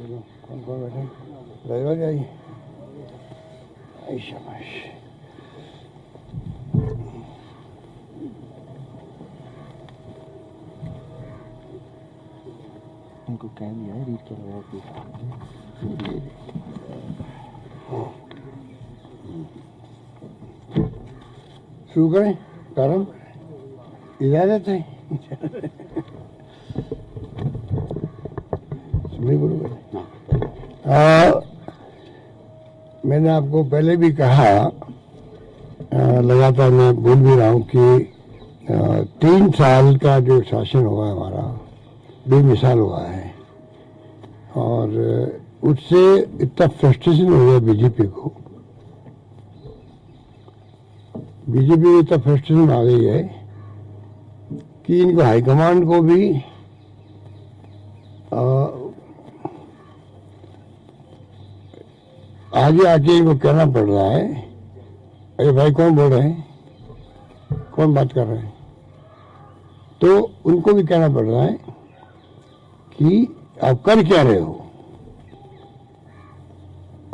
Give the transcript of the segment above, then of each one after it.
कौन कौन बैठे? ड्राइवर जाइए। शाबाश। उनको कह दिया है रीड करवाओ। शुरू करें? प्रारंभ इजाजत है? मैंने आपको पहले भी कहा, लगातार मैं बोल भी रहा हूँ कि 3 साल का जो शासन हुआ है हमारा बेमिसाल हुआ है, और उससे इतना फ्रस्ट्रेशन हो गया बीजेपी को इतना फ्रस्ट्रेशन आ गई है कि इनको हाईकमांड को भी आगे आके इनको कहना पड़ रहा है, अरे भाई कौन बोल रहे हैं, कौन बात कर रहे हैं, तो उनको भी कहना पड़ रहा है कि आप कर क्या रहे हो।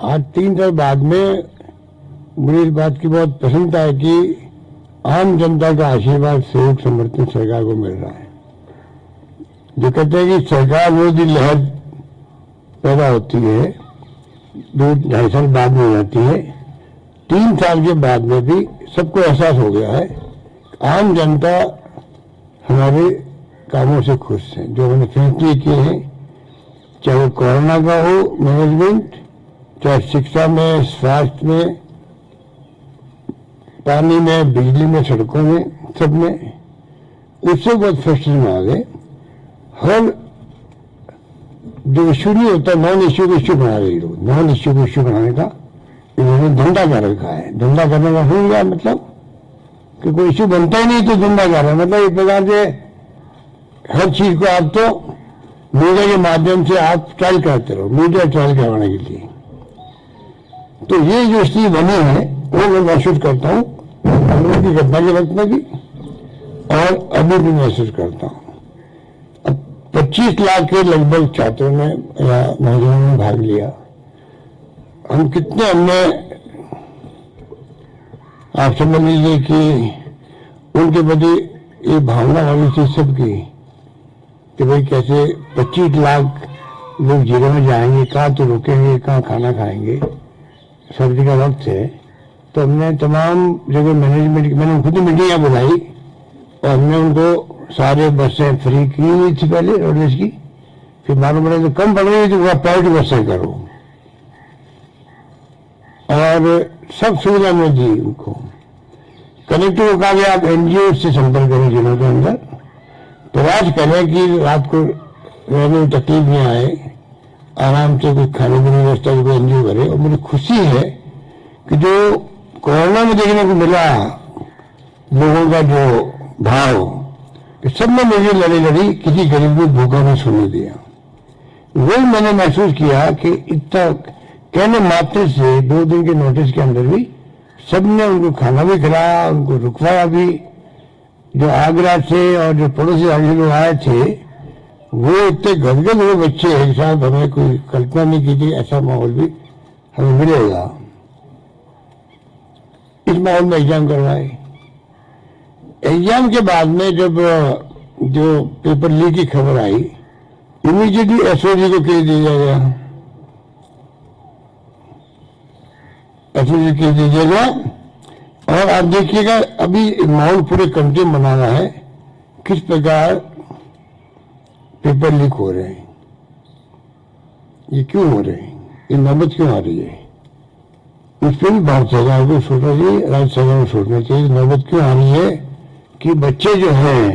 आज 3 साल बाद में मुझे इस बात की बहुत प्रसन्नता है कि आम जनता का आशीर्वाद, सहयोग, समर्थन सरकार को मिल रहा है। जो कहते हैं कि सरकार विरोधी लहर पैदा होती है 2-2.5 साल बाद में हो जाती है, 3 साल के बाद में भी सबको एहसास हो गया है आम जनता हमारे कामों से खुश है। जो हमने फैसले किए हैं, चाहे वो कोरोना का हो मैनेजमेंट, चाहे शिक्षा में, स्वास्थ्य में, पानी में, बिजली में, सड़कों में, सब में, उससे बहुत फ्रस्ट्रेशन आ गए। हर जो इश्यू नहीं होता, नॉन इश्यू को इश्यू बना रहे लोग। नॉन इश्यू को इश्यू बनाने का इन्होंने धंधा कर रखा है। धंधा करने का हो गया मतलब कि कोई इश्यू बनता ही नहीं तो धंधा कर रहा है। मतलब एक प्रकार से हर चीज को आप तो मीडिया के माध्यम से आप ट्रायल करते रहो, मीडिया ट्रायल करवाने के लिए। तो ये जो स्थिति बनी है वो मैं महसूस करता हूँ अमृत की घटना के वक्त में भी, और अभी भी महसूस करता हूँ। 25 लाख के लगभग छात्रों ने या नौजवानों ने भाग लिया। हम कितने हमने आप समझ लीजिए कि उनके प्रति ये भावना वाली थी सबकी कि भाई कैसे 25 लाख लोग जेलों में जाएंगे, कहाँ तो रुकेंगे, कहाँ खाना खाएंगे। सर्दी का वक्त है तो हमने तमाम जगह मैनेजमेंट, मैंने खुद ही मीटिंग बुलाई और हमने उनको सारे बसें फ्री की थी पहले रोडवेज की। फिर मालूम पड़ा तो कम पड़ रही तो वह प्राइवेट बसें करो, और सब सुविधा में दी उनको। कलेक्टर को कहा गया आप एनजीओ से संपर्क करें जिलों के अंदर, प्रयास करें कि रात को रहने में तकलीफ नहीं आए, आराम से कुछ खाने पीने की व्यवस्था की कोई एनजीओ करे। और मुझे खुशी है कि जो कोरोना में देखने को मिला लोगों का जो भाव, कि सब ने मुझे लड़ी किसी गरीब को भूखा नहीं सोने दिया। वही मैंने महसूस किया कि इतना कहने मात्र से 2 दिन के नोटिस के अंदर भी सबने उनको खाना भी खिलाया, उनको रुकवाया भी। जो आगरा से और जो पड़ोसी राज्य लोग आए थे वो इतने गदगद हुए बच्चे एक साथ, हमें कोई कल्पना नहीं की थी ऐसा माहौल भी हमें मिलेगा। इस माहौल में एग्जाम करवाए। एग्जाम के बाद में जब जो पेपर लीक की खबर आई, इमीडिएटली एसओजी को केस दिया गया, एसओजी केस दिया गया। और आप देखिएगा अभी माहौल पूरे कंट्री में बना रहा है किस प्रकार पेपर लीक हो रहे हैं। ये क्यों हो रहे हैं, ये नौबत क्यों आ रही है, उस पर भी भारत सरकार को सोचना चाहिए, राज्य सरकार को सोचना चाहिए। नौबत क्यों आ रही है कि बच्चे जो हैं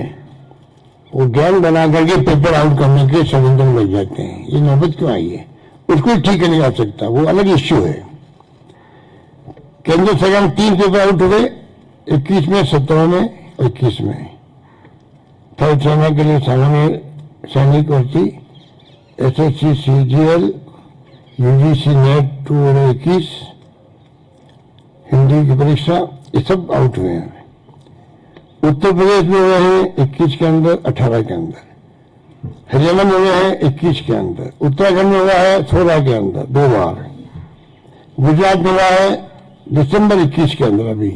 वो गैंग बना करके पेपर आउट करने के षड्यंत्र में लग जाते हैं। ये नौबत क्यों आई है, उसको ठीक करने जा सकता, वो अलग इश्यू है। केंद्र सरकार में 3 पेपर आउट हो गए, 21 में, 17 में, 21 में। थर्ड सेना के लिए सामान्य सैनिक भर्ती, SSC, CGL, UGC net 2021, Hindi की परीक्षा, ये सब आउट हुए हैं। उत्तर प्रदेश में हुए हैं 21 के अंदर, 18 के अंदर। हरियाणा में हुआ है 21 के अंदर, उत्तराखंड में हुआ है 16 के अंदर 2 बार, गुजरात में हुआ है दिसंबर 21 के अंदर अभी,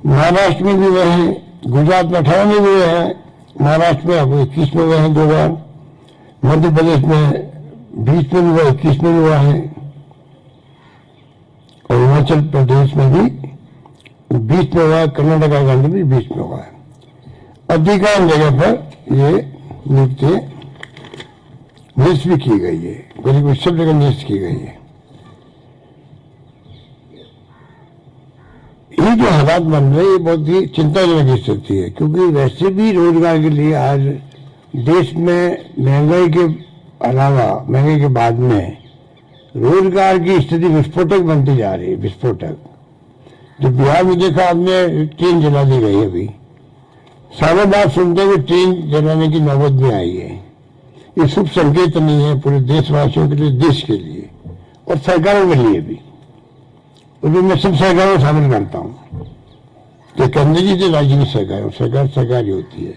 महाराष्ट्र में भी हुए हैं, गुजरात में 18 में भी हुए हैं, महाराष्ट्र में अब 21 में हुए हैं 2 बार, मध्य प्रदेश में 20 में भी हुआ, 21 में भी हुआ है, और हिमाचल प्रदेश में भी 20 में हुआ है, कर्नाटक के अंदर भी 20 में हुआ है। अधिकांश जगह पर ये नियुक्तियां नियुक्त भी की गई है, करीब सब जगह नियुक्त की गई है। ये जो हालात बन रहे ये बहुत ही चिंताजनक स्थिति है, क्योंकि वैसे भी रोजगार के लिए आज देश में महंगाई के अलावा, महंगाई के बाद में रोजगार की स्थिति विस्फोटक बनती जा रही है, विस्फोटक। जो बिहार में देखा आपने, ट्रेन जला दी गई अभी, सालों बाद सुनते हुए ट्रेन जलाने की नौबत भी आई है। ये शुभ संकेत नहीं है पूरे देशवासियों के लिए, देश के लिए और सरकारों के लिए भी। उन्हें मैं सब सरकारों को शामिल करता हूँ, तो केंद्र की तो राज्य की सरकार, सरकार सरकार ही होती है,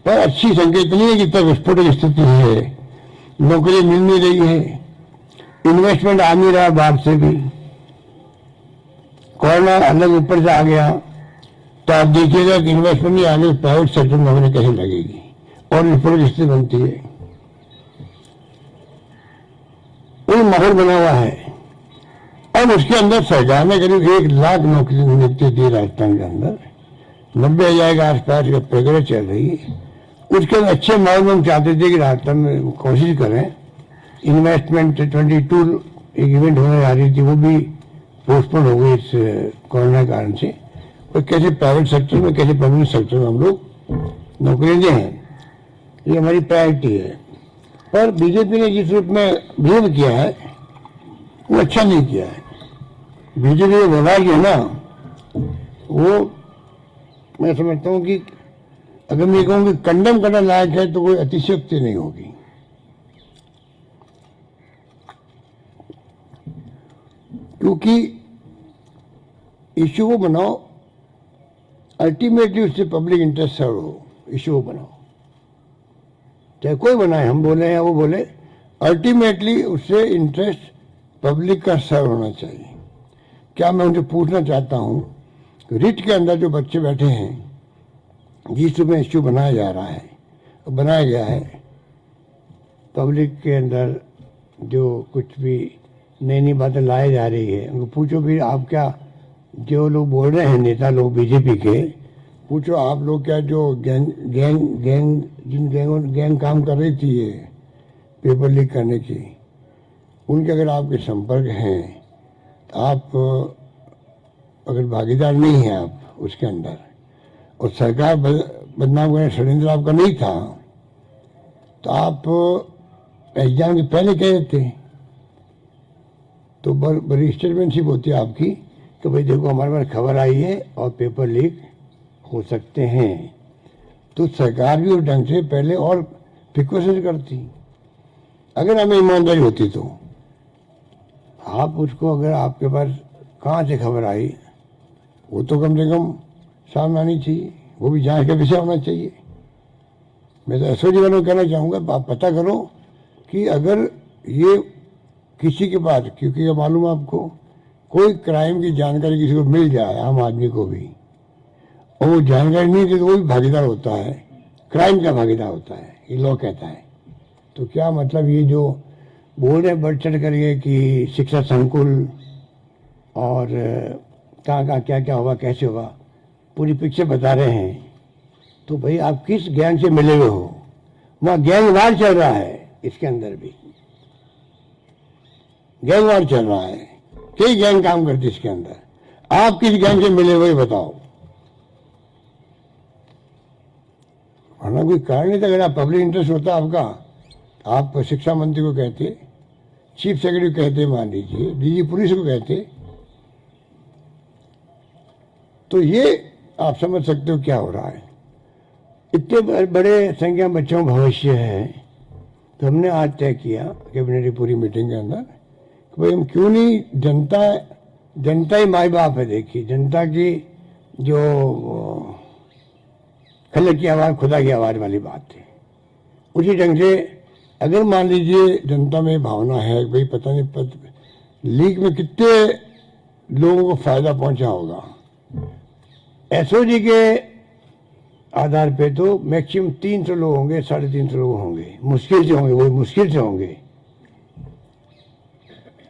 पर अच्छी संकेत नहीं है कि तब विस्फोटक स्थिति है, नौकरी मिल नहीं रही है, इन्वेस्टमेंट आ नहीं रहा बाहर से भी, कोरोना अलग ऊपर से आ गया, तो आप देखिएगा कि इन्वेस्टमेंट नहीं आने, प्राइवेट सेक्टर में नौकरी कैसे लगेगी और विस्फोटक स्थिति बनती है। कोई माहौल बना हुआ है और उसके अंदर सरकार ने करीब 1 लाख नौकरी नियुक्ति दी राजस्थान के अंदर, 90,000 के आसपास का प्रक्रिया चल रही है। उसके अंदर अच्छे माहौल में हम चाहते थे कि राजस्थान में कोशिश करें, इन्वेस्टमेंट 22 एक इवेंट होने जा रही थी, वो भी पोस्टपोन हो गई इस कोरोना के कारण से। और कैसे प्राइवेट सेक्टर में, कैसे पब्लिक सेक्टर में हम लोग नौकरियां दें, ये हमारी प्रायोरिटी है। पर बीजेपी ने जिस रूप में बिहेव किया है वो अच्छा नहीं किया है। बीजेपी का व्यवहार जो है ना, वो मैं समझता हूँ कि अगर मैं कहूँ कि कंडम करना लायक है तो कोई अतिशयोक्ति नहीं होगी। क्योंकि इश्यू को बनाओ, अल्टीमेटली उससे पब्लिक इंटरेस्ट सर्व हो, इश्यू को बनाओ, चाहे कोई बनाए, हम बोले या वो बोले, अल्टीमेटली उससे इंटरेस्ट पब्लिक का सर्व होना चाहिए। क्या मैं उनसे पूछना चाहता हूं कि रिट के अंदर जो बच्चे बैठे हैं, जिस में इश्यू बनाया जा रहा है, बनाया गया है, पब्लिक के अंदर जो कुछ भी नई नई बातें लाई जा रही है, उनको पूछो भी आप क्या, जो लोग बोल रहे हैं नेता लोग बीजेपी के, पूछो आप लोग क्या जो गैंग काम कर रही थी ये पेपर लीक करने की, उनके अगर आपके संपर्क हैं, तो आप अगर भागीदार नहीं हैं आप उसके अंदर, और सरकार बदनाम करने षड्यंत्र आपका नहीं था, तो आप एग्जाम के पहले कह देते, तो बड़ी स्टेटमेंटशिप होती है आपकी कि भाई देखो हमारे पास खबर आई है और पेपर लीक हो सकते हैं, तो सरकार भी उस ढंग से पहले और प्रिकॉशन करती। अगर हमें ईमानदारी होती तो आप उसको, अगर आपके पास कहाँ से खबर आई, वो तो कम से कम सामने आनी चाहिए, वो भी जांच का विषय होना चाहिए। मैं तो एसओजी वालों को कहना चाहूँगा, आप पता करो कि अगर ये किसी के पास, क्योंकि ये मालूम आपको, कोई क्राइम की जानकारी किसी को मिल जाए, आम आदमी को भी, और वो जानकारी नहीं दी तो वो भी भागीदार होता है, क्राइम का भागीदार होता है, ये लॉ कहता है। तो क्या मतलब ये जो बोल रहे बढ़ चढ़ करके कि शिक्षा संकुल और कहाँ कहाँ क्या क्या होगा, कैसे होगा, पूरी पिक्चर बता रहे हैं, तो भाई आप किस गैंग से मिले हुए हो? वहाँ गैंग वार चल रहा है, इसके अंदर भी गैंग वार चल रहा है, कई गैंग काम करती है इसके अंदर। आप किस गैंग से मिले हुए बताओ, वरना कोई कारण नहीं था। अगर आप पब्लिक इंटरेस्ट होता आपका, आप शिक्षा मंत्री को कहते, चीफ सेक्रेटरी को कहते, मान लीजिए डीजी पुलिस को कहते, तो ये आप समझ सकते हो क्या हो रहा है। इतने बड़े संख्या में बच्चों का भविष्य है, तो हमने आज तय किया कैबिनेट की पूरी मीटिंग के अंदर कि भाई हम क्यों नहीं, जनता ही माई बाप है। देखिए जनता की जो खलक की आवाज़ खुदा की आवाज़ वाली बात थी। उसी ढंग से अगर मान लीजिए जनता में भावना है भाई पता नहीं लीक में कितने लोगों को फायदा पहुंचा होगा, एसओजी के आधार पे तो मैक्सिमम 300 लोग होंगे, 350 लोग होंगे, मुश्किल से होंगे, वो मुश्किल से होंगे।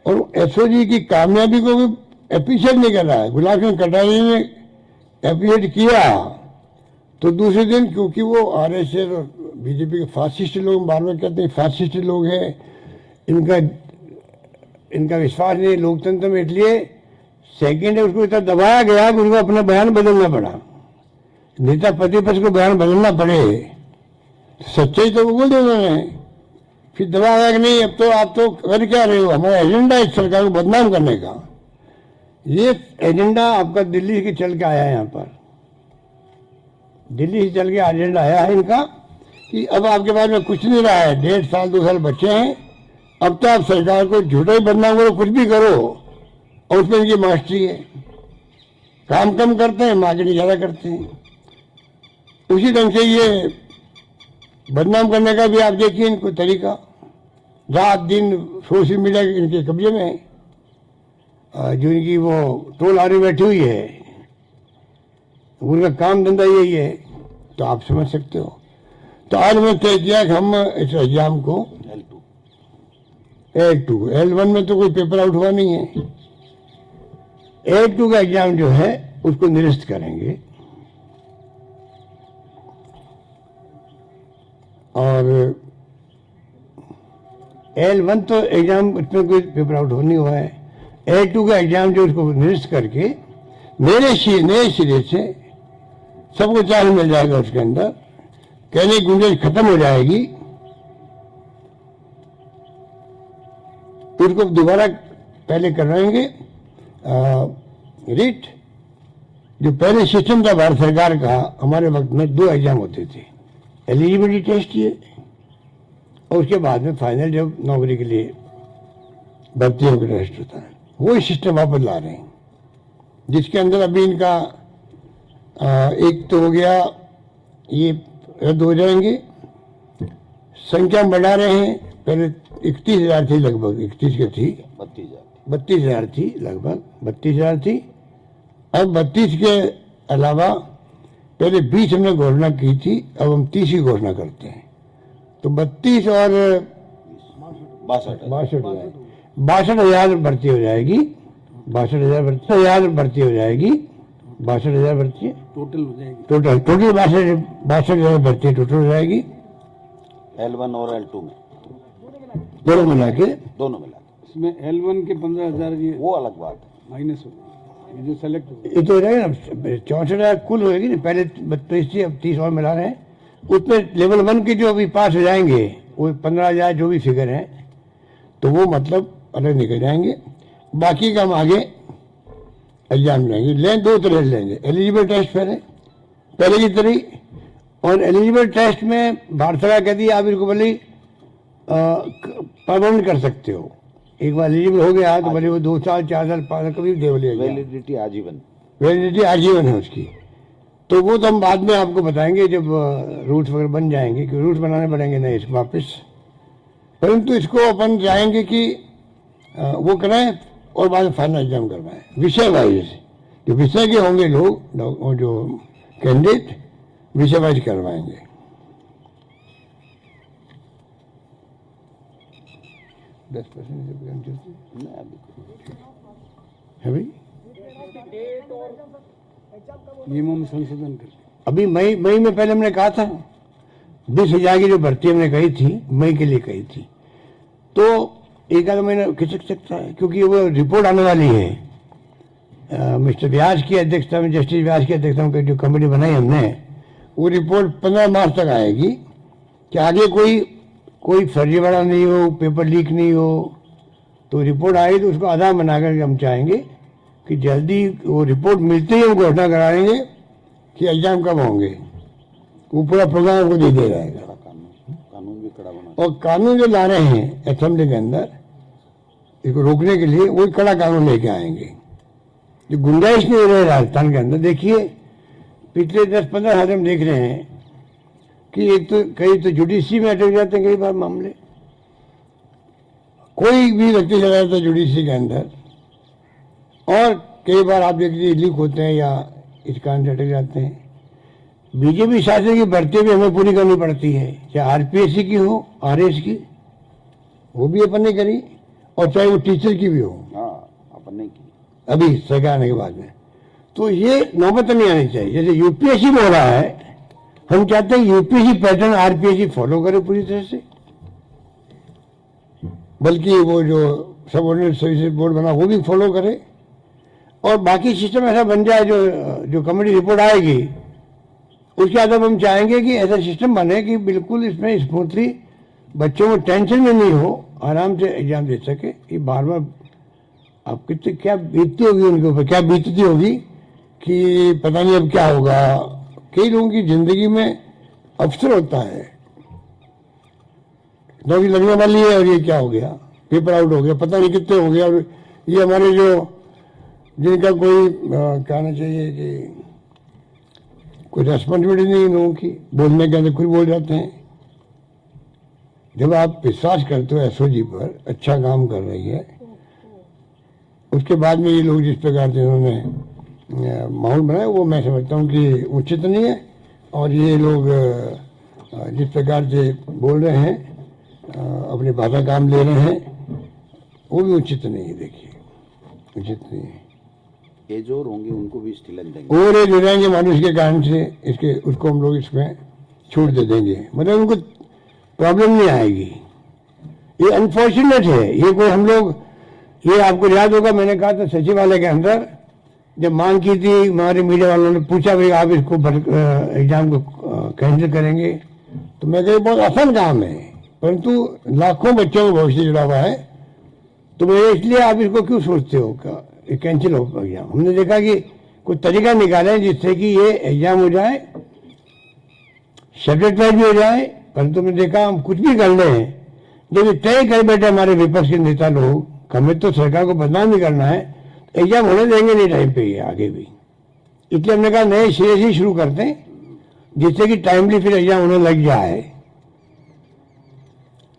और एसओजी की कामयाबी को भी एप्रिशिएट नहीं कर रहा है। गुलाब सिंह कटारिया ने एप्रिशिएट किया तो दूसरे दिन, क्योंकि वो आरएसएस और बीजेपी के फासिस्ट लोग बार बार कहते हैं फासिस्ट लोग हैं, इनका विश्वास नहीं लोकतंत्र में, इसलिए सेकेंड है उसको इतना दबाया गया कि उनको अपना बयान बदलना पड़ा। नेता प्रतिपक्ष को बयान बदलना पड़े तो सच्चाई तो बोल दे उन्होंने, फिर दबाया कि नहीं अब तो आप तो कर क्या रहे हो, हमारा एजेंडा इस सरकार को बदनाम करने का। ये एजेंडा आपका दिल्ली से चल के आया है, यहाँ पर दिल्ली से चल के एजेंडा आया है इनका कि अब आपके पास में कुछ नहीं रहा है, 1.5 साल 2 साल बच्चे हैं, अब तो आप सरकार को झूठा ही बदनाम करो, कुछ भी करो, और उसमें इनकी मास्टरी है। काम कम करते हैं, मार्केटिंग ज़्यादा करते हैं। उसी ढंग से ये बदनाम करने का भी आप देखिए इनको तरीका, रात दिन सोशल मीडिया इनके कब्जे में है। जो इनकी वो टोल आरी बैठी हुई है, उनका काम धंधा यही है, तो आप समझ सकते हो। तो आज मैं तय किया कि हम इस एग्जाम को L2 L1 में तो कोई पेपर आउट हुआ नहीं है, L2 का एग्जाम जो है उसको निरस्त करेंगे। और L1 तो एग्जाम उसमें कोई पेपर आउट नहीं हुआ है, L2 का एग्जाम जो उसको निरस्त करके नए सिरे से सबको चांस मिल जाएगा, उसके अंदर कहने की गुंजाइश खत्म हो जाएगी। उसको दोबारा पहले करवाएंगे रीट। जो पहले सिस्टम था भारत सरकार का, हमारे वक्त में 2 एग्जाम होते थे, एलिजिबिलिटी टेस्ट ये और उसके बाद में फाइनल जब नौकरी के लिए भर्तियों का टेस्ट होता है, वो सिस्टम वापस ला रहे हैं, जिसके अंदर अभी इनका एक तो हो गया, ये रद्द हो जाएंगे। संख्या बढ़ा रहे हैं, पहले 31,000 थी, लगभग 31 की थी, 32,000 थी, लगभग 32,000 थी। अब 32 के अलावा पहले 20 हमने घोषणा की थी, अब हम 30 की घोषणा करते हैं। तो 32 और 62,000 भर्ती हो जाएगी, 62,000 भर्ती हो जाएगी, 62,000 भर्ती टोटल हो जाएगी, टोटल 62,000 भर्ती टोटल हो जाएगी। L1 और L2 में दोनों मिला के इसमें L1 के 15,000 ये वो अलग बात है, माइनस हो ये जो सेलेक्ट हो ये तो हो जाएगा ना, 64,000 कुल होगी ना, पहले 32 थी, अब 30 और मिला रहे हैं। उसमें लेवल 1 के जो अभी पास हो जाएंगे वो 15,000 जो भी फिगर है, तो वो मतलब अलग निकल जाएंगे। बाकी का हम आगे एग्जाम लेंगे, 2 तरह लेंगे, एलिजिबल टेस्ट पहले की तरह, और एलिजिबल टेस्ट में भारत सरकार कहती है आप इनको भले परमानेंट कर सकते हो, एक बार एलिजिबल हो गया तो भले वो 2 साल 4 साल 5 साल कभी दे वैलिडिटी आजीवन है उसकी। तो वो तो हम बाद में आपको बताएंगे जब रूट्स वगैरह बन जाएंगे, क्योंकि रूट्स बनाने पड़ेंगे नहीं इसको वापस, परंतु इसको अपन चाहेंगे कि वो कराएं और बाद में फाइनल एग्जाम करवाएं विषय वाइज। जो विषय के होंगे लोग, जो कैंडिडेट विषय वाइज करवाएंगे। दस % है भाई, नियमों में संशोधन करके अभी मई में पहले हमने कहा था 20,000 की जो भर्ती हमने कही थी, मई के लिए कही थी, तो 1 आधा महीना खिसक सकता है, क्योंकि वो रिपोर्ट आने वाली है। मिस्टर व्यास की अध्यक्षता में, जस्टिस व्यास की अध्यक्षता में जो कमेटी बनाई हमने, वो रिपोर्ट 15 मार्च तक आएगी कि आगे कोई फर्जीवाड़ा नहीं हो, पेपर लीक नहीं हो। तो रिपोर्ट आएगी तो उसको आधार बनाकर हम चाहेंगे कि जल्दी वो रिपोर्ट मिलते ही हम घोषणा कराएंगे कि एग्जाम कब होंगे, वो पूरा प्रोग्राम को दे दिया जाएगा। कानून भी कड़ा बना, और कानून जो ला रहे हैं असेंबली के अंदर इसको रोकने के लिए, वही कड़ा कानून लेके आएंगे। जो गुंजाइश नहीं रहे राजस्थान के अंदर, देखिए पिछले 10-15 साल हम देख रहे हैं कि एक तो कई तो जुडिशरी में अटक जाते हैं कई बार मामले, कोई भी व्यक्ति चला जाता है जुडिशरी के अंदर, और कई बार आप देखिए लीक होते हैं या इस कारण से अटक जाते हैं। बीजेपी शासन की भर्ती भी हमें पूरी करनी पड़ती है, चाहे आरपीएससी की हो, आरएस की, वो भी अपन ने करी, और चाहे वो टीचर की भी हो, हाँ अपन ने की। अभी सरकार आने के बाद में। तो ये नौबत नहीं आनी चाहिए। जैसे यूपीएससी में हो रहा है, हम चाहते हैं यूपीएससी पैटर्न आरपीएससी फॉलो करे पूरी तरह से, बल्कि वो जो सबऑर्डिनेट सर्विसेज बोर्ड बना वो भी फॉलो करे, और बाकी सिस्टम ऐसा बन जाए जो कमेटी रिपोर्ट आएगी उसके आधार पर हम चाहेंगे कि ऐसा सिस्टम बने कि बिल्कुल इसमें स्मूथली बच्चों को टेंशन में नहीं हो, आराम से एग्जाम दे सके। ये बार बार आप कितने क्या बीतती होगी उनके ऊपर, क्या बीतती होगी कि पता नहीं अब क्या होगा। कई लोगों की जिंदगी में अवसर होता है, नौकरी लगने वाली है और ये क्या हो गया, पेपर आउट हो गया, पता नहीं कितने हो गया। और ये हमारे जो जिनका कोई कहना चाहिए कि कोई रेस्पॉन्सिबिलिटी नहीं लोगों की, बोलने के अंदर खुद बोल जाते हैं। जब आप विश्वास करते हो एसओजी पर अच्छा काम कर रही है, उसके बाद में ये लोग जिस प्रकार से उन्होंने माहौल बनाया वो मैं समझता हूँ कि उचित नहीं है। और ये लोग जिस प्रकार से बोल रहे हैं, अपनी भाषा काम ले रहे हैं, वो भी उचित नहीं है। देखिए उचित नहीं है। ये जो होंगे उनको भी स्टीलन देंगे, और ये जो रहेंगे मानुष के कारण से इसके उसको हम लोग इसमें छूट दे देंगे, मतलब उनको प्रॉब्लम नहीं आएगी। ये अनफॉर्चुनेट है। ये कोई हम लोग, ये आपको याद होगा मैंने कहा था सचिवालय के अंदर जब मांग की थी, हमारे मीडिया वालों ने पूछा भाई आप इसको एग्जाम को कैंसिल करेंगे, तो मैं कहा बहुत आसान काम है, परंतु लाखों बच्चों का भविष्य जुड़ा हुआ है, तो मैं इसलिए आप इसको क्यों सोचते हो कैंसिल हो एग्जाम। हमने देखा कि कुछ तरीका निकाले जिससे कि ये एग्जाम हो जाए, सब्जेक्ट वाइज भी हो जाए, परंतु हमने देखा हम कुछ भी कर लें, जब ये तय कर बैठे हमारे विपक्ष के नेता लोग, हमें तो सरकार को बदनाम भी करना है, एग्जाम होने देंगे नहीं टाइम पे, ये आगे भी। इसलिए हमने कहा नए सिरे से शुरू करते हैं, जिससे कि टाइमली फिर एग्जाम होने लग जाए।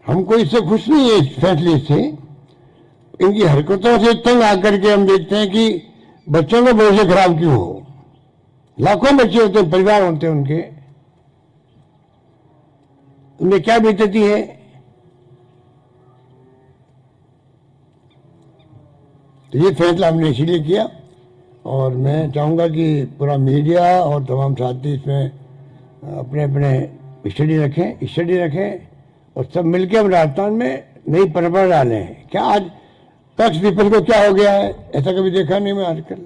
हमको इससे खुश नहीं है, इस फैसले से, इनकी हरकतों से तंग आकर के हम देखते हैं कि बच्चों का भविष्य खराब क्यों हो। लाखों बच्चे होते हैं, परिवार होते हैं उनके, उनमें क्या बीतती है। तो ये फैसला हमने इसीलिए किया, और मैं चाहूँगा कि पूरा मीडिया और तमाम साथी इसमें अपने अपने स्टडी रखें और सब मिलकर हम राजस्थान में नई परंपरा डालें। क्या आज पक्ष विपक्ष को क्या हो गया है, ऐसा कभी देखा नहीं मैं आजकल।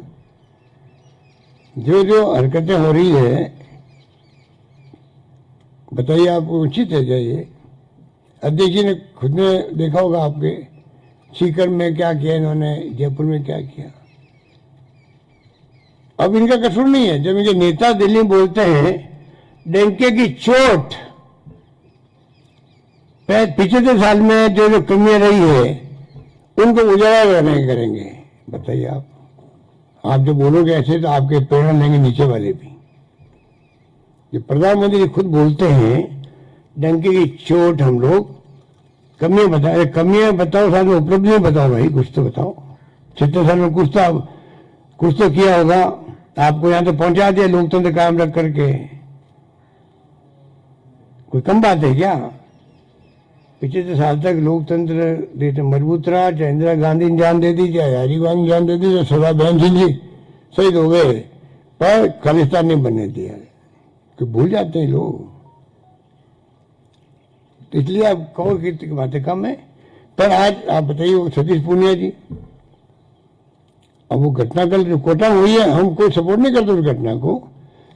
जो जो हरकतें हो रही है, बताइए आपको उचित है क्या ये? अध्यक्ष जी ने खुद ने देखा होगा, आपके सीकर में क्या किया इन्होंने, जयपुर में क्या किया। अब इनका कसूर नहीं है। जब इनके नेता दिल्ली में बोलते हैं डंके की चोट, 75 साल में जो जो कमियां रही है उनको उजागर नहीं करेंगे। बताइए आप जो बोलोगे ऐसे तो आपके प्रेरणा लेंगे नीचे वाले भी। जो प्रधानमंत्री खुद बोलते हैं डंके की चोट, हम लोग कमियां बताए, कमियां बताओ, साथ में उपलब्धियां बताओ भाई, कुछ तो बताओ। 70 साल में कुछ तो किया होगा, आपको यहां तो पहुंचा दिया लोकतंत्र कायम रख करके। कोई कम बात है क्या? 75 साल तक लोकतंत्र देते मजबूत रहा, चाहे इंदिरा गांधी ने जान दे दी, चाहे राजीव गांधी ने जान दे दी, चाहे सरदार बहन सिंह जी शहीद हो गए, पर खालिस्तान नहीं बनने दिया। कि भूल जाते हैं लोग। तो इसलिए आप कहो कि बातें कम है। पर आज आप बताइए सतीश पूनिया जी, अब वो घटना कल जो कोटा में हुई है, हम कोई सपोर्ट नहीं करते उस घटना को,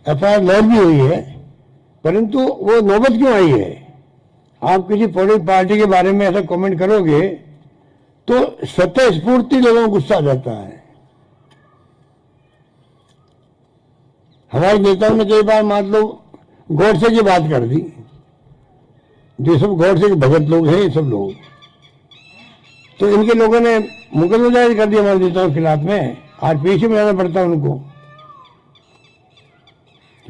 एफआईआर लॉन्च भी हुई है, परंतु वो नौबत क्यों आई है? आप किसी पॉलिटिकल पार्टी के बारे में ऐसा कमेंट करोगे तो स्वतः स्फूर्ति लोगों को गुस्सा आ जाता है। हमारे नेताओं ने कई बार मान लो गोडसे की बात कर दी, जो सब गोडसे के भगत लोग हैं, ये सब लोग, तो इनके लोगों ने मुकदमा दायर कर दिया हमारे नेताओं के खिलाफ में। आरपीसी में जाना पड़ता है उनको।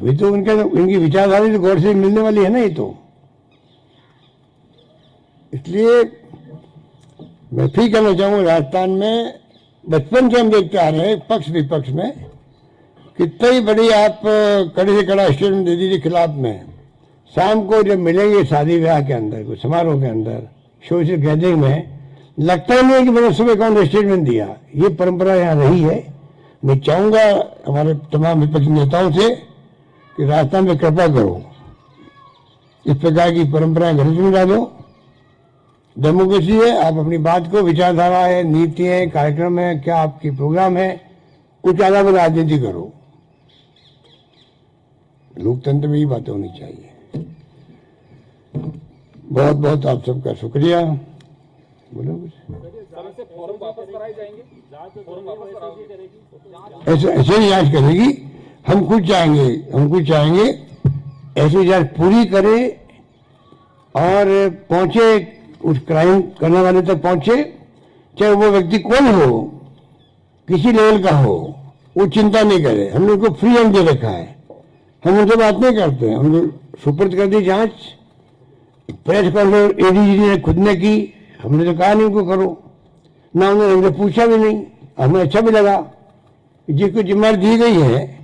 ये तो इनकी विचारधारा तो गौर से मिलने वाली है ना, ये तो। इसलिए मैं फिर कहना चाहूंगा, राजस्थान में बचपन से हम देखते आ रहे हैं पक्ष विपक्ष में, कितना ही बड़ी आप कड़े से कड़ा स्टेटमेंट दे दीजिए खिलाफ में, शाम को जब मिलेंगे शादी ब्याह के अंदर, कोई समारोह के अंदर, सोशल गैदरिंग में, लगता ही नहीं है कि मैंने सुबह कौन स्टेटमेंट दिया। ये परंपरा यहाँ रही है। मैं चाहूंगा हमारे तमाम विपक्षी नेताओं से कि राजस्थान में कृपा करो, इस प्रकार की परंपराएं घर में डालो। डेमोक्रेसी है, आप अपनी बात को, विचारधारा है, नीति है, कार्यक्रम है, क्या आपकी प्रोग्राम है, कुछ अलग राजनीति करो। लोकतंत्र में ही बातें होनी चाहिए। बहुत बहुत आप सबका शुक्रिया। बोलो कुछ। ऐसे ही जांच करेगी। हम कुछ चाहेंगे ऐसी जांच पूरी करे और पहुंचे, उस क्राइम करने वाले तक पहुंचे, चाहे वो व्यक्ति कौन हो, किसी लेवल का हो, वो चिंता नहीं करे। हमने उनको फ्री हैंड दे रखा है, हम उनसे बात नहीं करते हैं। उनको सुपुर्द कर दी जांच, प्रेस कॉन्फ्रेंस एडीजी ने खुद ने की, हमने तो कहा नहीं उनको करो, ना उन्होंने हमसे पूछा भी नहीं। हमें अच्छा भी लगा जिसको जिम्मेदारी दी गई है।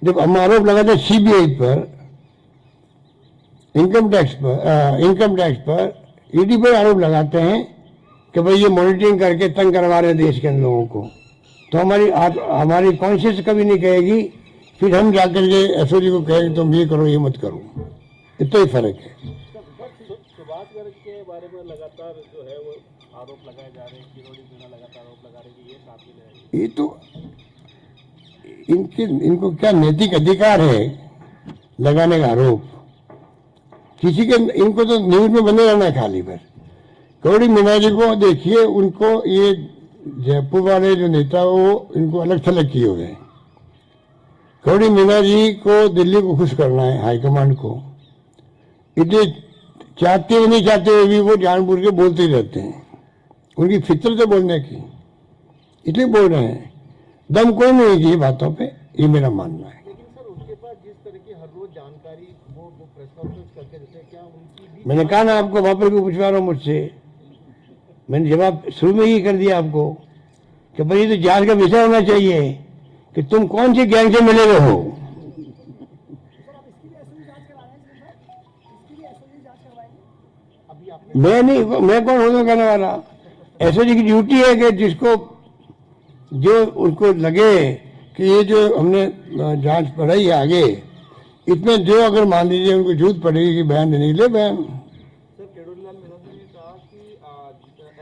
जब हम आरोप लगाते सीबीआई पर, इनकम टैक्स पर ईडी पर आरोप लगाते हैं कि भाई ये मॉनिटरिंग करके तंग करवा रहे हैं देश के लोगों को, तो हमारी कॉन्शियस कभी नहीं कहेगी, फिर हम जाकर के एसओजी को कहेंगे तुम ये करो ये मत करो। इतना ही फर्क है। सुभाष गर्ग के बारे में लगातार जो है वो आरोप लगाए जा रहे हैं, किरोड़ी मीणा लगातार आरोप लगा रहे हैं कि ये कातिल है। ये तो इनको क्या नैतिक अधिकार है लगाने का आरोप? किसी के, इनको तो न्यूज में बने रहना है खाली पर। किरोड़ी मीणा जी को देखिए, उनको ये जयपुर वाले जो नेता वो इनको अलग थलग किए हुए हैं। किरोड़ी मीणा जी को दिल्ली को खुश करना है, हाईकमांड को, इसलिए चाहते हुए नहीं चाहते हुए भी वो जानबूझ के बोलते ही रहते हैं। उनकी फितरत है बोलने की, इसलिए बोल रहे हैं। दम कोई नहीं की बातों पे, ये मेरा मानना है। लेकिन सर उनके पास जिस तरह की हर रोज जानकारी वो प्रेस कॉन्फ्रेंस करके देते हैं, क्या उनकी भी? मैंने कहा ना आपको, वहां पर क्यों पूछवा रहा हूँ मुझसे? मैंने जवाब शुरू में ही कर दिया आपको कि भाई ये तो जांच का विषय होना चाहिए कि तुम कौन सी गैंग से मिले हुए हो। मैं कौन हूँ कहने वाला? एसओजी की ड्यूटी है कि जिसको जो उनको लगे कि ये जो हमने जांच पढ़ाई है आगे, इसमें जो अगर मान लीजिए उनको जरूरत पड़ेगी कि बयान देने के लिए, बयान। सर किरोड़ीलाल मीणा जी ने कहा कि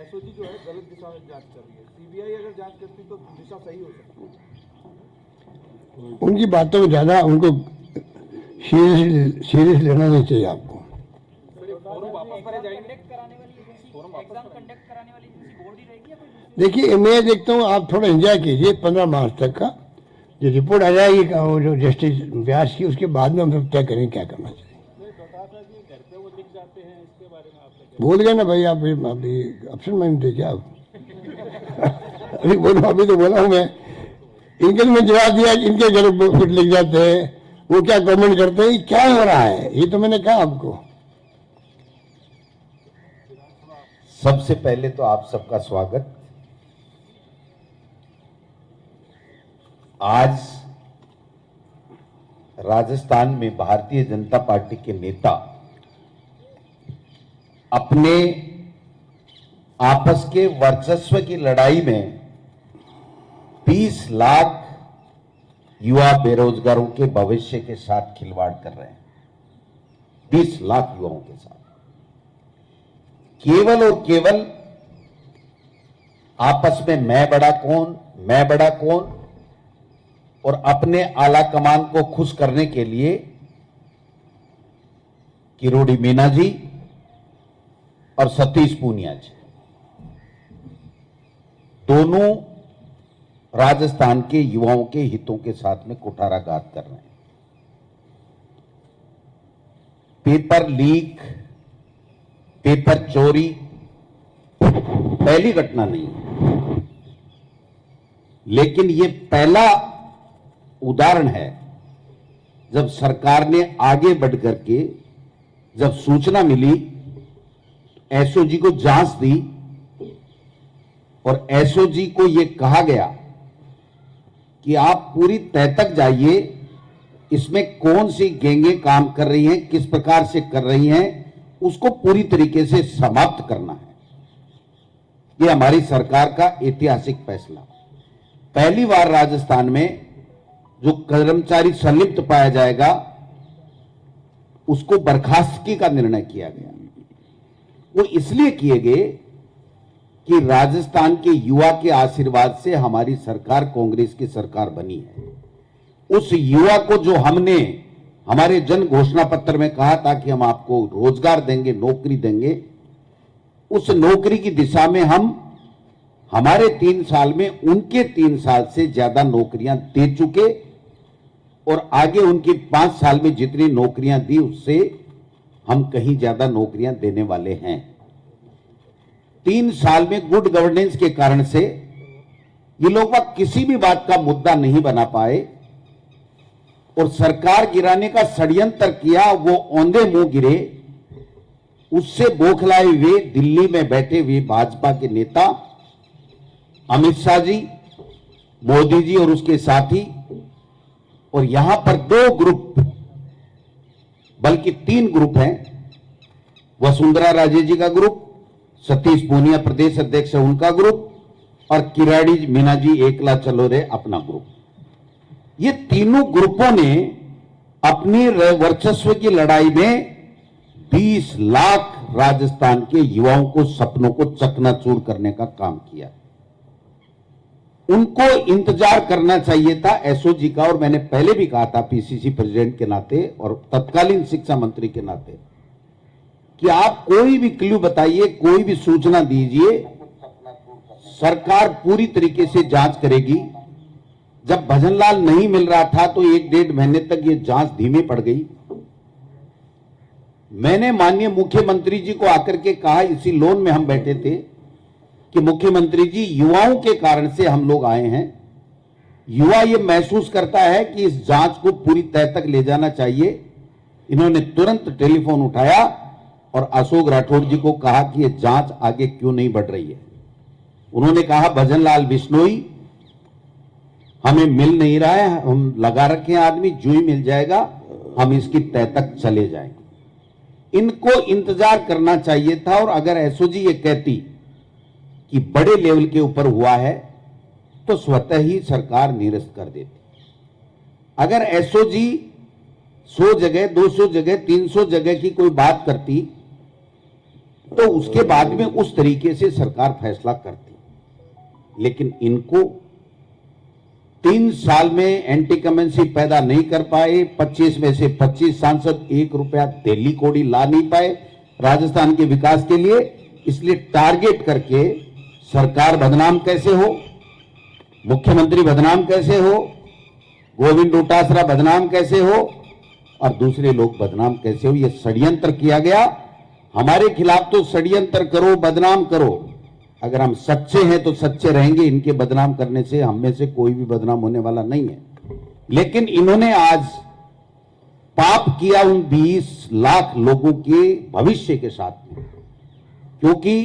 एसओजी जो है गलत दिशा में जांच कर रही है, सीबीआई अगर जांच करती तो दिशा सही हो सकती है। उनकी बातों में ज्यादा उनको सीरियस लेना नहीं चाहिए आपको। देखिए मैं देखता हूँ आप थोड़ा एंजॉय कीजिए 15 मार्च तक का जो रिपोर्ट आ जाएगी का वो जो जस्टिस व्यास की, उसके बाद में हम सब तय करेंगे क्या करना चाहिए। बोल गए ना भाई आप, अभी ऑप्शन में थे क्या आप? अभी बोलो, अभी तो बोला हूँ मैं। इनके तो मैं जवाब दिया, इनके घर कुछ लिख जाते हैं, वो क्या कमेंट करते हैं, क्या हो रहा है, ये तो मैंने कहा आपको। सबसे पहले तो आप सबका स्वागत। आज राजस्थान में भारतीय जनता पार्टी के नेता अपने आपस के वर्चस्व की लड़ाई में 20 लाख युवा बेरोजगारों के भविष्य के साथ खिलवाड़ कर रहे हैं। 20 लाख युवाओं के साथ केवल और केवल आपस में मैं बड़ा कौन और अपने आला कमान को खुश करने के लिए किरोड़ी मीणा जी और सतीश पूनिया जी दोनों राजस्थान के युवाओं के हितों के साथ में कुठाराघात कर रहे हैं। पेपर लीक, पेपर चोरी पहली घटना नहीं है, लेकिन यह पहला उदाहरण है जब सरकार ने आगे बढ़ करके जब सूचना मिली, एसओजी को जांच दी और एसओजी को यह कहा गया कि आप पूरी तह तक जाइए, इसमें कौन सी गैंगें काम कर रही हैं, किस प्रकार से कर रही हैं, उसको पूरी तरीके से समाप्त करना है। यह हमारी सरकार का ऐतिहासिक फैसला। पहली बार राजस्थान में जो कर्मचारी संलिप्त पाया जाएगा उसको बर्खास्तगी का निर्णय किया गया। वो इसलिए किए गए कि राजस्थान के युवा के आशीर्वाद से हमारी सरकार कांग्रेस की सरकार बनी है। उस युवा को जो हमने हमारे जन घोषणा पत्र में कहा था कि हम आपको रोजगार देंगे, नौकरी देंगे, उस नौकरी की दिशा में हम हमारे 3 साल में उनके 3 साल से ज्यादा नौकरियां दे चुके और आगे उनकी 5 साल में जितनी नौकरियां दी उससे हम कहीं ज्यादा नौकरियां देने वाले हैं। 3 साल में गुड गवर्नेंस के कारण से ये लोग किसी भी बात का मुद्दा नहीं बना पाए और सरकार गिराने का षड्यंत्र किया, वो औंधे मुंह गिरे। उससे बौखलाए हुए दिल्ली में बैठे हुए भाजपा के नेता अमित शाह जी, मोदी जी और उसके साथी, और यहां पर 2 ग्रुप बल्कि 3 ग्रुप हैं। वसुंधरा राजे जी का ग्रुप, सतीश पूनिया प्रदेश अध्यक्ष है उनका ग्रुप, और किराड़ी मीना जी एकला चलो रे अपना ग्रुप। ये तीनों ग्रुपों ने अपनी वर्चस्व की लड़ाई में 20 लाख राजस्थान के युवाओं को सपनों को चकनाचूर करने का काम किया। उनको इंतजार करना चाहिए था एसओजी का, और मैंने पहले भी कहा था पीसीसी प्रेसिडेंट के नाते और तत्कालीन शिक्षा मंत्री के नाते कि आप कोई भी क्लू बताइए, कोई भी सूचना दीजिए, सरकार पूरी तरीके से जांच करेगी। जब भजनलाल नहीं मिल रहा था तो 1-1.5 महीने तक ये जांच धीमी पड़ गई। मैंने माननीय मुख्यमंत्री जी को आकर के कहा, इसी लोन में हम बैठे थे, कि मुख्यमंत्री जी युवाओं के कारण से हम लोग आए हैं। युवा ये महसूस करता है कि इस जांच को पूरी तह तक ले जाना चाहिए। इन्होंने तुरंत टेलीफोन उठाया और अशोक राठौड़ जी को कहा कि ये जांच आगे क्यों नहीं बढ़ रही है। उन्होंने कहा भजनलाल बिश्नोई हमें मिल नहीं रहा है, हम लगा रखे हैं आदमी, जो ही मिल जाएगा हम इसकी तह तक चले जाएंगे। इनको इंतजार करना चाहिए था। और अगर एसओजी ये कहती कि बड़े लेवल के ऊपर हुआ है तो स्वतः ही सरकार निरस्त कर देती। अगर एसओजी 100 जगह, 200 जगह, 300 जगह की कोई बात करती तो उसके बाद में उस तरीके से सरकार फैसला करती। लेकिन इनको 3 साल में एंटी कमेंसी पैदा नहीं कर पाए। 25 में से 25 सांसद 1 रुपया दिल्ली कोड़ी ला नहीं पाए राजस्थान के विकास के लिए। इसलिए टारगेट करके सरकार बदनाम कैसे हो, मुख्यमंत्री बदनाम कैसे हो, गोविंद डोटासरा बदनाम कैसे हो और दूसरे लोग बदनाम कैसे हो, यह षड्यंत्र किया गया। हमारे खिलाफ तो षड्यंत्र करो, बदनाम करो, अगर हम सच्चे हैं तो सच्चे रहेंगे। इनके बदनाम करने से हम में से कोई भी बदनाम होने वाला नहीं है। लेकिन इन्होंने आज पाप किया उन 20 लाख लोगों के भविष्य के साथ में, क्योंकि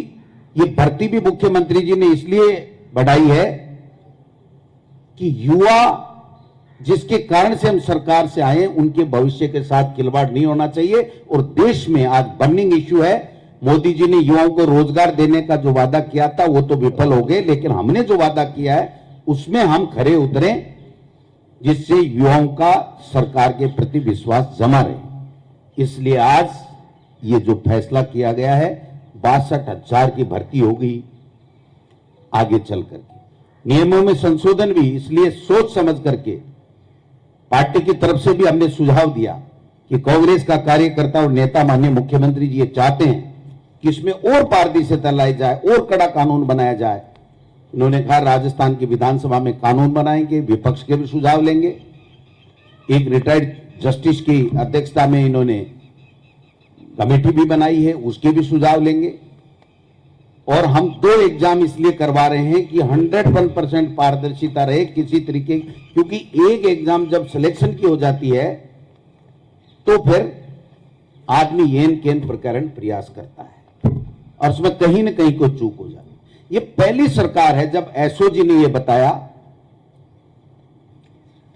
ये भर्ती भी मुख्यमंत्री जी ने इसलिए बढ़ाई है कि युवा जिसके कारण से हम सरकार से आए उनके भविष्य के साथ खिलवाड़ नहीं होना चाहिए। और देश में आज बर्निंग इश्यू है। मोदी जी ने युवाओं को रोजगार देने का जो वादा किया था वो तो विफल हो गए, लेकिन हमने जो वादा किया है उसमें हम खरे उतरे, जिससे युवाओं का सरकार के प्रति विश्वास जमा रहे। इसलिए आज ये जो फैसला किया गया है, 62,000 की भर्ती होगी आगे चल करके। नियमों में संशोधन भी इसलिए सोच समझ करके पार्टी की तरफ से भी हमने सुझाव दिया कि कांग्रेस का कार्यकर्ता और नेता माननीय मुख्यमंत्री जी ये चाहते हैं कि इसमें और पारदर्शिता लाई जाए और कड़ा कानून बनाया जाए। इन्होंने कहा राजस्थान की विधानसभा में कानून बनाएंगे, विपक्ष के भी सुझाव लेंगे। एक रिटायर्ड जस्टिस की अध्यक्षता में इन्होंने कमेटी भी बनाई है, उसके भी सुझाव लेंगे। और हम 2 एग्जाम इसलिए करवा रहे हैं कि 101% पारदर्शिता रहे किसी तरीके, क्योंकि एक एग्जाम जब सिलेक्शन की हो जाती है तो फिर आदमी येन केन प्रकरण प्रयास करता है और उसमें कहीं ना कहीं कोई चूक हो जाती है। ये पहली सरकार है जब एसओजी ने यह बताया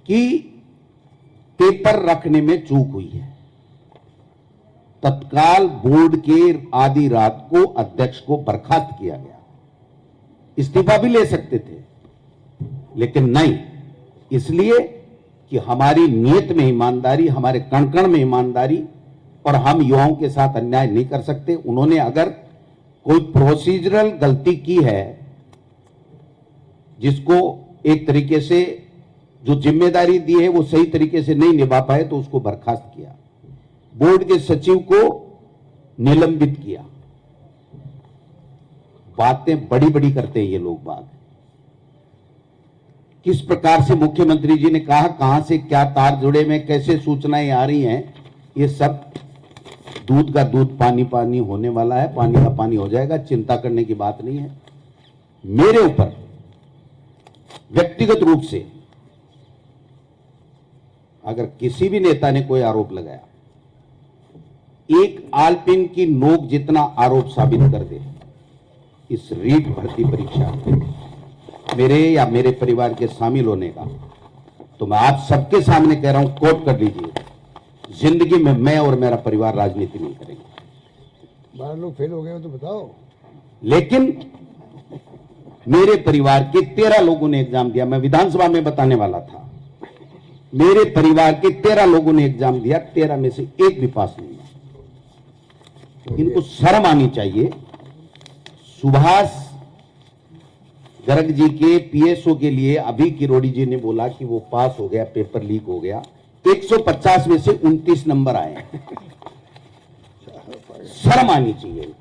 कि पेपर रखने में चूक हुई है। तत्काल बोर्ड के आधी रात को अध्यक्ष को बर्खास्त किया गया। इस्तीफा भी ले सकते थे, लेकिन नहीं, इसलिए कि हमारी नीयत में ईमानदारी, हमारे कण कण में ईमानदारी, और हम युवाओं के साथ अन्याय नहीं कर सकते। उन्होंने अगर कोई प्रोसीजरल गलती की है, जिसको एक तरीके से जो जिम्मेदारी दी है वो सही तरीके से नहीं निभा पाए, तो उसको बर्खास्त किया। बोर्ड के सचिव को निलंबित किया। बातें बड़ी बड़ी करते हैं ये लोग बात। किस प्रकार से मुख्यमंत्री जी ने कहा कहां से क्या तार जुड़े में कैसे सूचनाएं आ रही हैं, ये सब दूध का दूध पानी पानी होने वाला है, पानी का पानी हो जाएगा, चिंता करने की बात नहीं है। मेरे ऊपर व्यक्तिगत रूप से अगर किसी भी नेता ने कोई आरोप लगाया, एक आलपिन की नोक जितना आरोप साबित कर दे इस रीट भर्ती परीक्षा मेरे या मेरे परिवार के शामिल होने का, तो मैं आप सबके सामने कह रहा हूं, कोट कर लीजिए, जिंदगी में मैं और मेरा परिवार राजनीति नहीं करेंगे। 12 लोग फेल हो गए हो तो बताओ। लेकिन मेरे परिवार के 13 लोगों ने एग्जाम दिया। मैं विधानसभा में बताने वाला था, मेरे परिवार के 13 लोगों ने एग्जाम दिया, 13 में से एक भी पास नहीं हुआ। इनको शर्म आनी चाहिए। सुभाष गर्ग जी के पीएसओ के लिए अभी किरोड़ी जी ने बोला कि वो पास हो गया, पेपर लीक हो गया, 150 में से 29 नंबर आए। शर्म आनी चाहिए।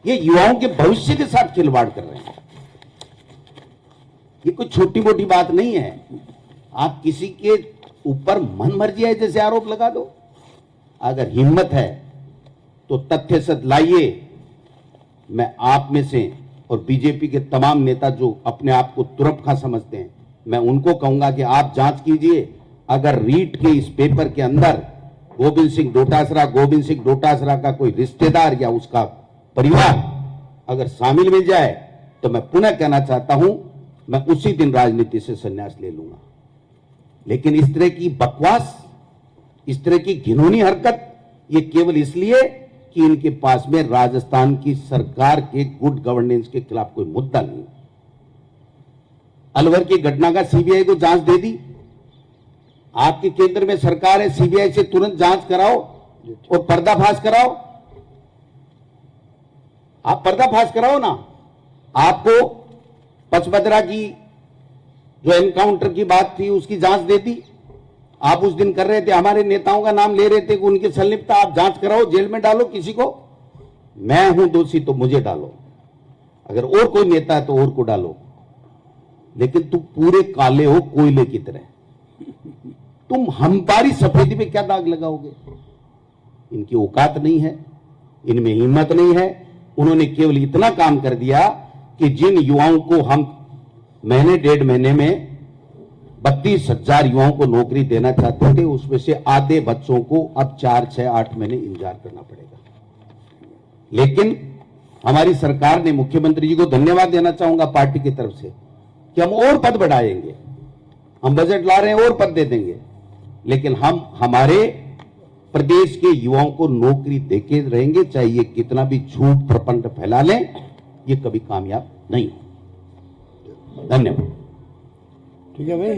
ये युवाओं के भविष्य के साथ खिलवाड़ कर रहे हैं। ये कोई छोटी मोटी बात नहीं है। आप किसी के ऊपर मन मर्जी है जैसे आरोप लगा दो। अगर हिम्मत है तो तथ्य सत्य लाइए। मैं आप में से और बीजेपी के तमाम नेता जो अपने आप को तुरप खा समझते हैं, मैं उनको कहूंगा कि आप जांच कीजिए। अगर रीट के इस पेपर के अंदर गोविंद सिंह डोटासरा का कोई रिश्तेदार या उसका परिवार अगर शामिल मिल जाए, तो मैं पुनः कहना चाहता हूं, मैं उसी दिन राजनीति से संन्यास ले लूंगा। लेकिन इस तरह की बकवास, इस तरह की घिनौनी हरकत, ये केवल इसलिए कि इनके पास में राजस्थान की सरकार के गुड गवर्नेंस के खिलाफ कोई मुद्दा नहीं। अलवर की घटना का सीबीआई को जांच दे दी। आपके केंद्र में सरकार है, सीबीआई से तुरंत जांच कराओ और पर्दाफाश कराओ। आप पर्दाफाश कराओ ना। आपको पचमदरा की जो एनकाउंटर की बात थी उसकी जांच दे दी। आप उस दिन कर रहे थे, हमारे नेताओं का नाम ले रहे थे कि उनकी संलिप्तता, आप जांच कराओ, जेल में डालो किसी को। मैं हूं दोषी तो मुझे डालो, अगर और कोई नेता है तो और को डालो। लेकिन तुम पूरे काले हो कोयले की तरह, तुम हमारी सफेदी पे क्या दाग लगाओगे? इनकी औकात नहीं है, इनमें हिम्मत नहीं है। उन्होंने केवल इतना काम कर दिया कि जिन युवाओं को हम महीने 1.5 महीने में 32,000 युवाओं को नौकरी देना चाहते थे, उसमें से आधे बच्चों को अब 4, 6, 8 महीने इंतजार करना पड़ेगा। लेकिन हमारी सरकार ने, मुख्यमंत्री जी को धन्यवाद देना चाहूंगा पार्टी की तरफ से, कि हम और पद बढ़ाएंगे, हम बजट ला रहे हैं और पद दे देंगे, लेकिन हम हमारे प्रदेश के युवाओं को नौकरी देके रहेंगे। चाहे ये कितना भी झूठ प्रपंच फैला लें, ये कभी कामयाब नहीं। धन्यवाद। ठीक है भाई,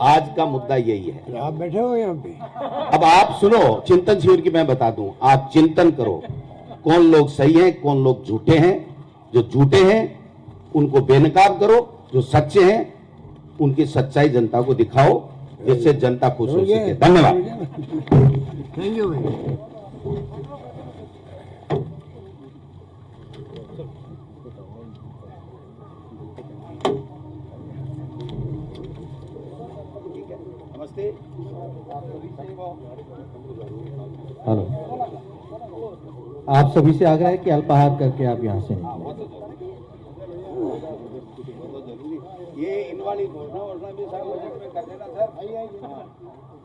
आज का मुद्दा यही है। आप बैठे हो यहाँ पे। अब आप सुनो, चिंतन शिविर की मैं बता दूं, आप चिंतन करो कौन लोग सही हैं, कौन लोग झूठे हैं। जो झूठे हैं उनको बेनकाब करो, जो सच्चे हैं उनकी सच्चाई जनता को दिखाओ, जिससे जनता खुश हो सके। धन्यवाद। थैंक यू भाई। नमस्ते। हेलो, आप सभी से आग्रह है कि अल्पाहार करके आप यहाँ से निकलें। ये इन वाली घोषणा भी कर देना सर।